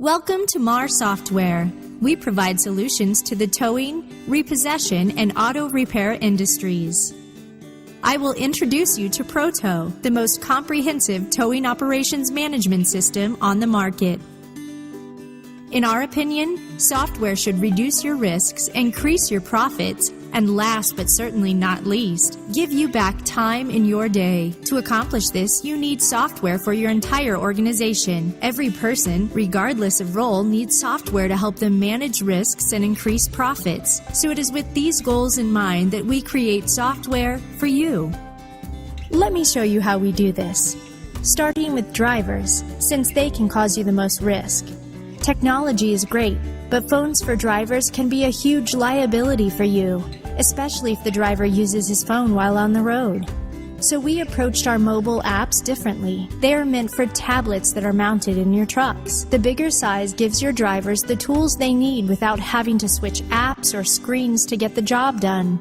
Welcome to Marr Software. We provide solutions to the towing, repossession, and auto repair industries. I will introduce you to Proto, the most comprehensive towing operations management system on the market. In our opinion, software should reduce your risks, increase your profits, and last but certainly not least, give you back time in your day. To accomplish this, you need software for your entire organization. Every person, regardless of role, needs software to help them manage risks and increase profits. So it is with these goals in mind that we create software for you. Let me show you how we do this. Starting with drivers, since they can cause you the most risk. Technology is great, but phones for drivers can be a huge liability for you, especially if the driver uses his phone while on the road. So we approached our mobile apps differently. They are meant for tablets that are mounted in your trucks. The bigger size gives your drivers the tools they need without having to switch apps or screens to get the job done,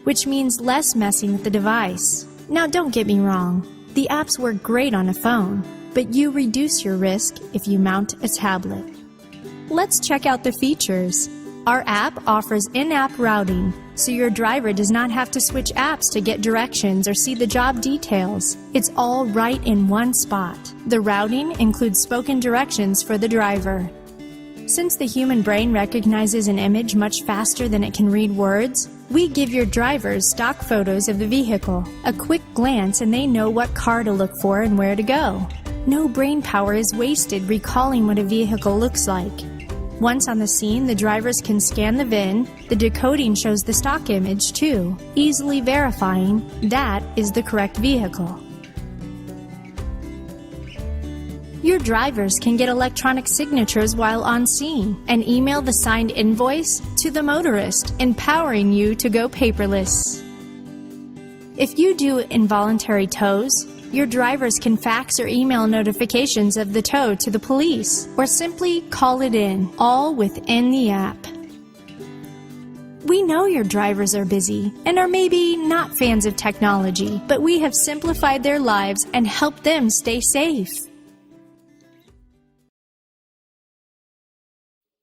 which means less messing with the device. Now don't get me wrong, the apps work great on a phone, but you reduce your risk if you mount a tablet. Let's check out the features. Our app offers in-app routing, so your driver does not have to switch apps to get directions or see the job details. It's all right in one spot. The routing includes spoken directions for the driver. Since the human brain recognizes an image much faster than it can read words, we give your drivers stock photos of the vehicle. A quick glance and they know what car to look for and where to go. No brain power is wasted recalling what a vehicle looks like. Once on the scene, the drivers can scan the VIN. The decoding shows the stock image too, easily verifying that is the correct vehicle. Your drivers can get electronic signatures while on scene and email the signed invoice to the motorist, empowering you to go paperless. If you do involuntary tows, your drivers can fax or email notifications of the tow to the police, or simply call it in, all within the app. We know your drivers are busy and are maybe not fans of technology, but we have simplified their lives and helped them stay safe.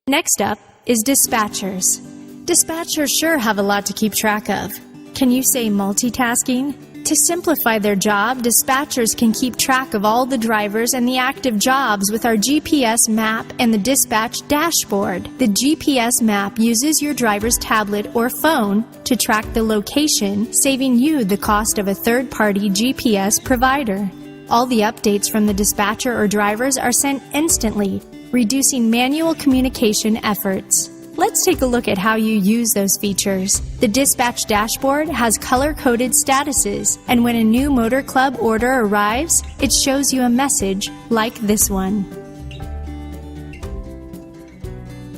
Next up is dispatchers. Dispatchers sure have a lot to keep track of. Can you say multitasking? To simplify their job, dispatchers can keep track of all the drivers and the active jobs with our GPS map and the dispatch dashboard. The GPS map uses your driver's tablet or phone to track the location, saving you the cost of a third-party GPS provider. All the updates from the dispatcher or drivers are sent instantly, reducing manual communication efforts. Let's take a look at how you use those features. The dispatch dashboard has color-coded statuses, and when a new motor club order arrives, it shows you a message like this one.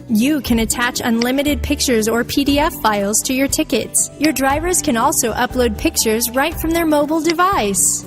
You can attach unlimited pictures or PDF files to your tickets. Your drivers can also upload pictures right from their mobile device.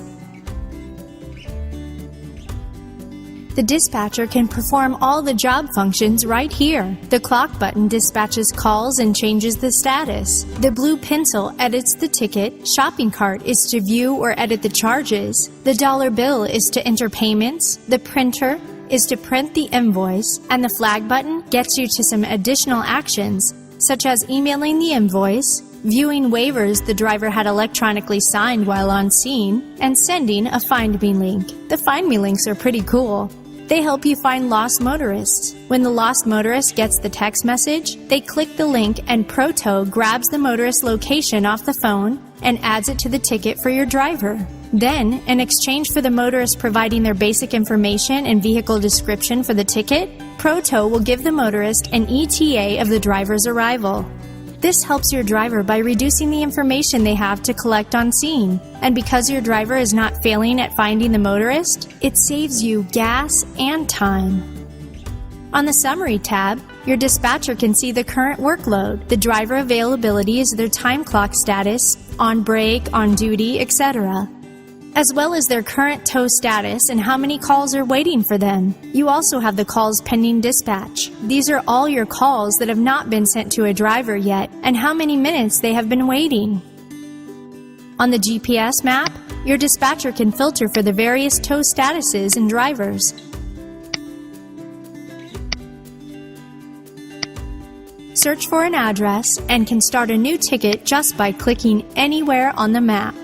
The dispatcher can perform all the job functions right here. The clock button dispatches calls and changes the status. The blue pencil edits the ticket. Shopping cart is to view or edit the charges. The dollar bill is to enter payments. The printer is to print the invoice. And the flag button gets you to some additional actions, such as emailing the invoice, viewing waivers the driver had electronically signed while on scene, and sending a Find Me link. The Find Me links are pretty cool. They help you find lost motorists. When the lost motorist gets the text message, they click the link and Proto grabs the motorist's location off the phone and adds it to the ticket for your driver. Then, in exchange for the motorist providing their basic information and vehicle description for the ticket, Proto will give the motorist an ETA of the driver's arrival. This helps your driver by reducing the information they have to collect on scene. And because your driver is not failing at finding the motorist, it saves you gas and time. On the Summary tab, your dispatcher can see the current workload. The driver availability is their time clock status, on break, on duty, etc., as well as their current tow status and how many calls are waiting for them. You also have the calls pending dispatch. These are all your calls that have not been sent to a driver yet and how many minutes they have been waiting. On the GPS map, your dispatcher can filter for the various tow statuses and drivers. search for an address, and can start a new ticket just by clicking anywhere on the map.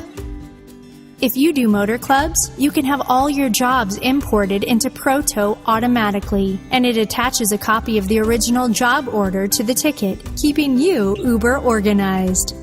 If you do motor clubs, you can have all your jobs imported into Proto automatically, and it attaches a copy of the original job order to the ticket, keeping you uber organized.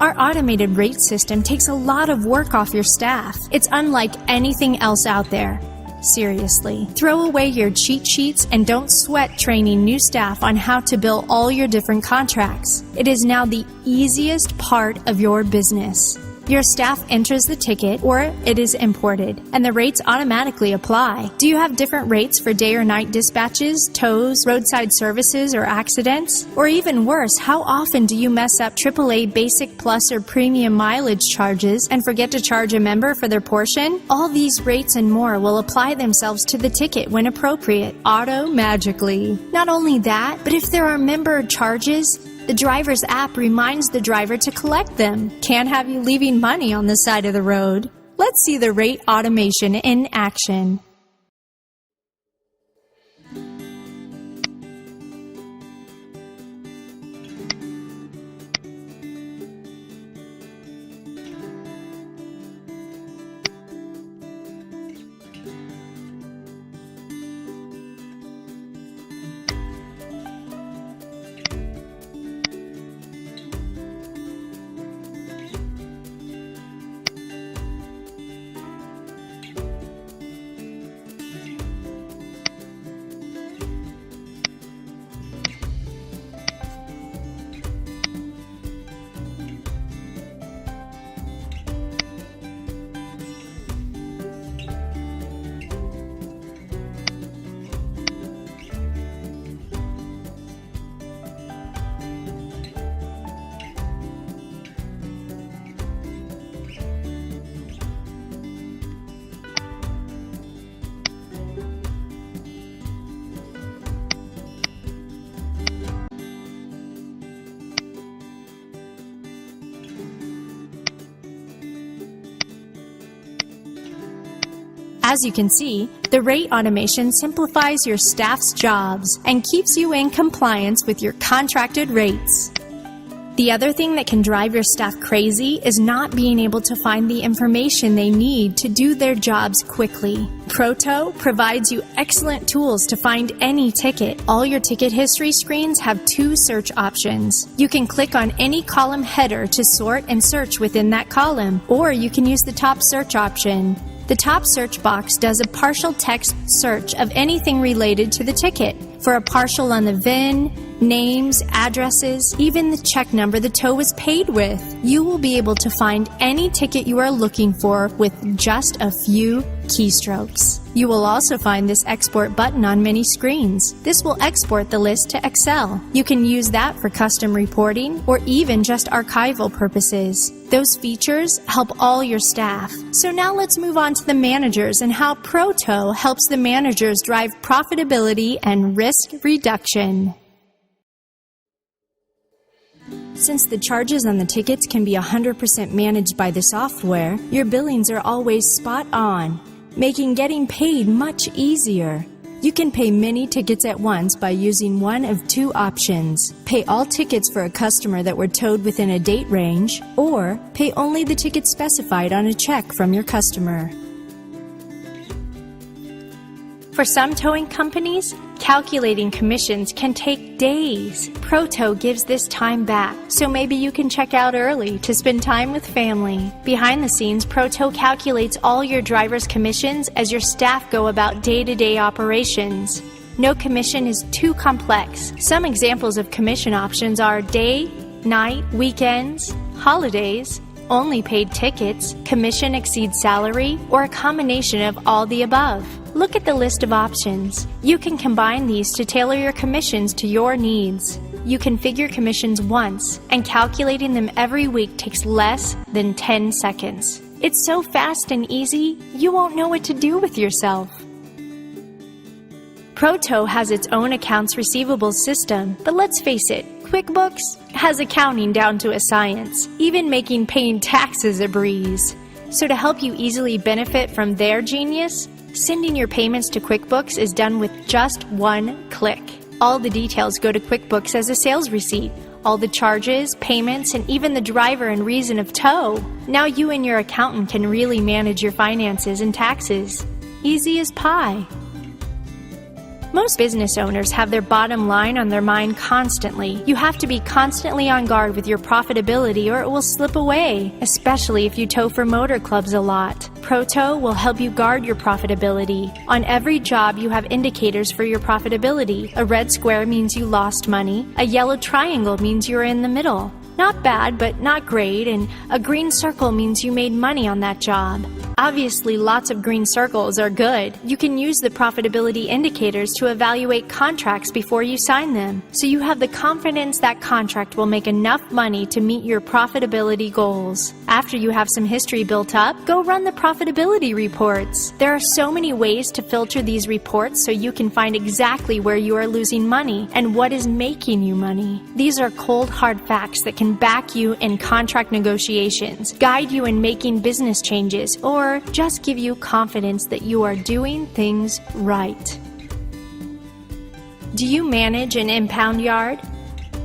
Our automated rate system takes a lot of work off your staff. It's unlike anything else out there. Seriously, throw away your cheat sheets and don't sweat training new staff on how to bill all your different contracts. It is now the easiest part of your business. Your staff enters the ticket or it is imported, and the rates automatically apply. Do you have different rates for day or night dispatches, tows, roadside services, or accidents? Or even worse, how often do you mess up AAA Basic Plus or Premium mileage charges and forget to charge a member for their portion? All these rates and more will apply themselves to the ticket when appropriate, auto-magically. Not only that, but if there are member charges, the driver's app reminds the driver to collect them. Can't have you leaving money on the side of the road. Let's see the rate automation in action. As you can see, the rate automation simplifies your staff's jobs and keeps you in compliance with your contracted rates. The other thing that can drive your staff crazy is not being able to find the information they need to do their jobs quickly. Proto provides you excellent tools to find any ticket. All your ticket history screens have 2 search options. You can click on any column header to sort and search within that column, or you can use the top search option. The top search box does a partial text search of anything related to the ticket. For a partial on the VIN, names, addresses, even the check number the tow was paid with. You will be able to find any ticket you are looking for with just a few keystrokes. You will also find this export button on many screens. This will export the list to Excel. You can use that for custom reporting or even just archival purposes. Those features help all your staff. So now let's move on to the managers and how Proto helps the managers drive profitability and risk reduction. Since the charges on the tickets can be 100% managed by the software, your billings are always spot on, making getting paid much easier. You can pay many tickets at once by using one of 2 options. Pay all tickets for a customer that were towed within a date range, or pay only the tickets specified on a check from your customer. For some towing companies, calculating commissions can take days. Proto gives this time back, so maybe you can check out early to spend time with family. Behind the scenes, Proto calculates all your driver's commissions as your staff go about day-to-day operations. No commission is too complex. Some examples of commission options are day, night, weekends, holidays, only paid tickets, commission exceeds salary, or a combination of all the above. Look at the list of options. You can combine these to tailor your commissions to your needs. You configure commissions once, and calculating them every week takes less than 10 seconds. It's so fast and easy, you won't know what to do with yourself. Proto has its own accounts receivable system, but let's face it, QuickBooks has accounting down to a science, even making paying taxes a breeze. So to help you easily benefit from their genius, sending your payments to QuickBooks is done with just one click. All the details go to QuickBooks as a sales receipt. All the charges, payments, and even the driver and reason of tow. Now you and your accountant can really manage your finances and taxes. Easy as pie. Most business owners have their bottom line on their mind constantly. You have to be constantly on guard with your profitability or it will slip away, especially if you tow for motor clubs a lot. Proto will help you guard your profitability. On every job, you have indicators for your profitability. A red square means you lost money. A yellow triangle means you're in the middle. Not bad, but not great, and a green circle means you made money on that job. Obviously, lots of green circles are good. You can use the profitability indicators to evaluate contracts before you sign them, so you have the confidence that contract will make enough money to meet your profitability goals. After you have some history built up, go run the profitability reports. There are so many ways to filter these reports so you can find exactly where you are losing money and what is making you money. These are cold, hard facts that can back you in contract negotiations, guide you in making business changes, or just give you confidence that you are doing things right. Do you manage an impound yard?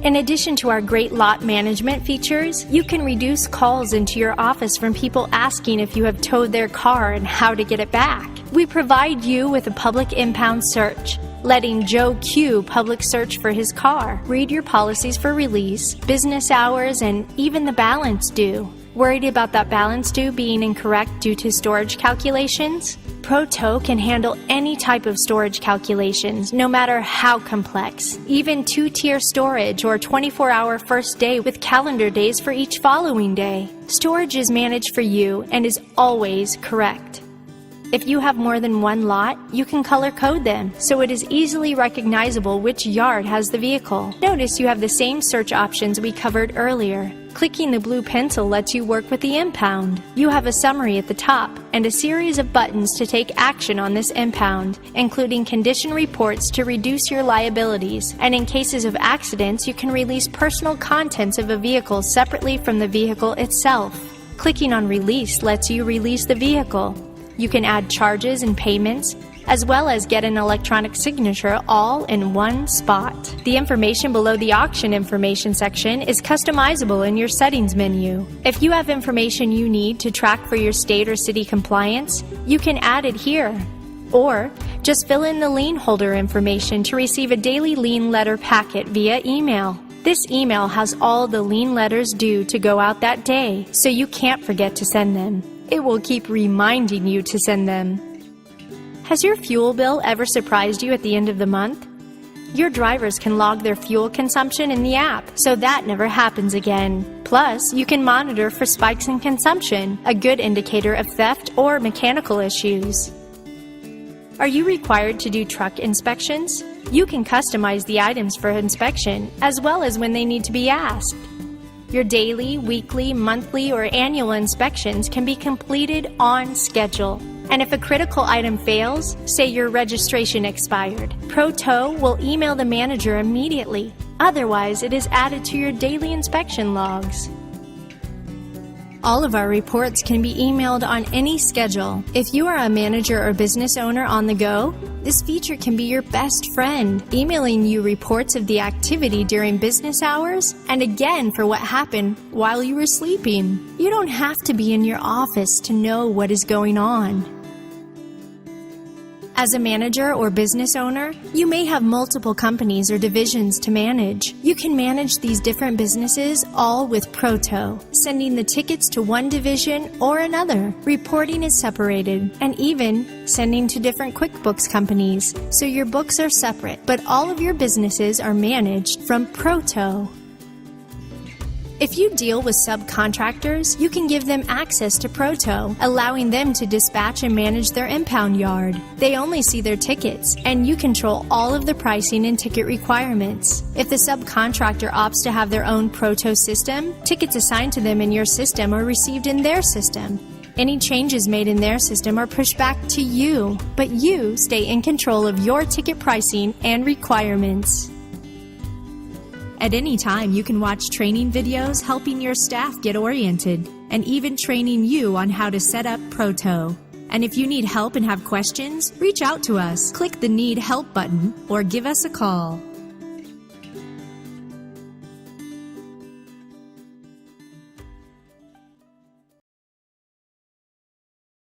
In addition to our great lot management features, you can reduce calls into your office from people asking if you have towed their car and how to get it back. We provide you with a public impound search, letting Joe Q public search for his car, read your policies for release, business hours, and even the balance due. Worried about that balance due being incorrect due to storage calculations? Proto can handle any type of storage calculations, no matter how complex. Even 2-tier storage or 24-hour first day with calendar days for each following day. Storage is managed for you and is always correct. If you have more than one lot, you can color code them, so it is easily recognizable which yard has the vehicle. Notice you have the same search options we covered earlier. Clicking the blue pencil lets you work with the impound. You have a summary at the top and a series of buttons to take action on this impound, including condition reports to reduce your liabilities, and in cases of accidents, you can release personal contents of a vehicle separately from the vehicle itself. Clicking on release lets you release the vehicle. You can add charges and payments, as well as get an electronic signature all in one spot. The information below the auction information section is customizable in your settings menu. If you have information you need to track for your state or city compliance, you can add it here. Or just fill in the lien holder information to receive a daily lien letter packet via email. This email has all the lien letters due to go out that day, so you can't forget to send them. It will keep reminding you to send them. Has your fuel bill ever surprised you at the end of the month? Your drivers can log their fuel consumption in the app, so that never happens again. Plus, you can monitor for spikes in consumption, a good indicator of theft or mechanical issues. Are you required to do truck inspections? You can customize the items for inspection, as well as when they need to be asked. Your daily, weekly, monthly, or annual inspections can be completed on schedule. And if a critical item fails, say your registration expired, Proto will email the manager immediately. Otherwise, it is added to your daily inspection logs. All of our reports can be emailed on any schedule. If you are a manager or business owner on the go, this feature can be your best friend, emailing you reports of the activity during business hours and again for what happened while you were sleeping. You don't have to be in your office to know what is going on. As a manager or business owner, you may have multiple companies or divisions to manage. You can manage these different businesses all with Proto, sending the tickets to one division or another. Reporting is separated, and even sending to different QuickBooks companies, so your books are separate, but all of your businesses are managed from Proto. If you deal with subcontractors, you can give them access to Proto, allowing them to dispatch and manage their impound yard. They only see their tickets, and you control all of the pricing and ticket requirements. If the subcontractor opts to have their own Proto system, tickets assigned to them in your system are received in their system. Any changes made in their system are pushed back to you, but you stay in control of your ticket pricing and requirements. At any time, you can watch training videos helping your staff get oriented, and even training you on how to set up Proto. And if you need help and have questions, reach out to us. Click the Need Help button or give us a call.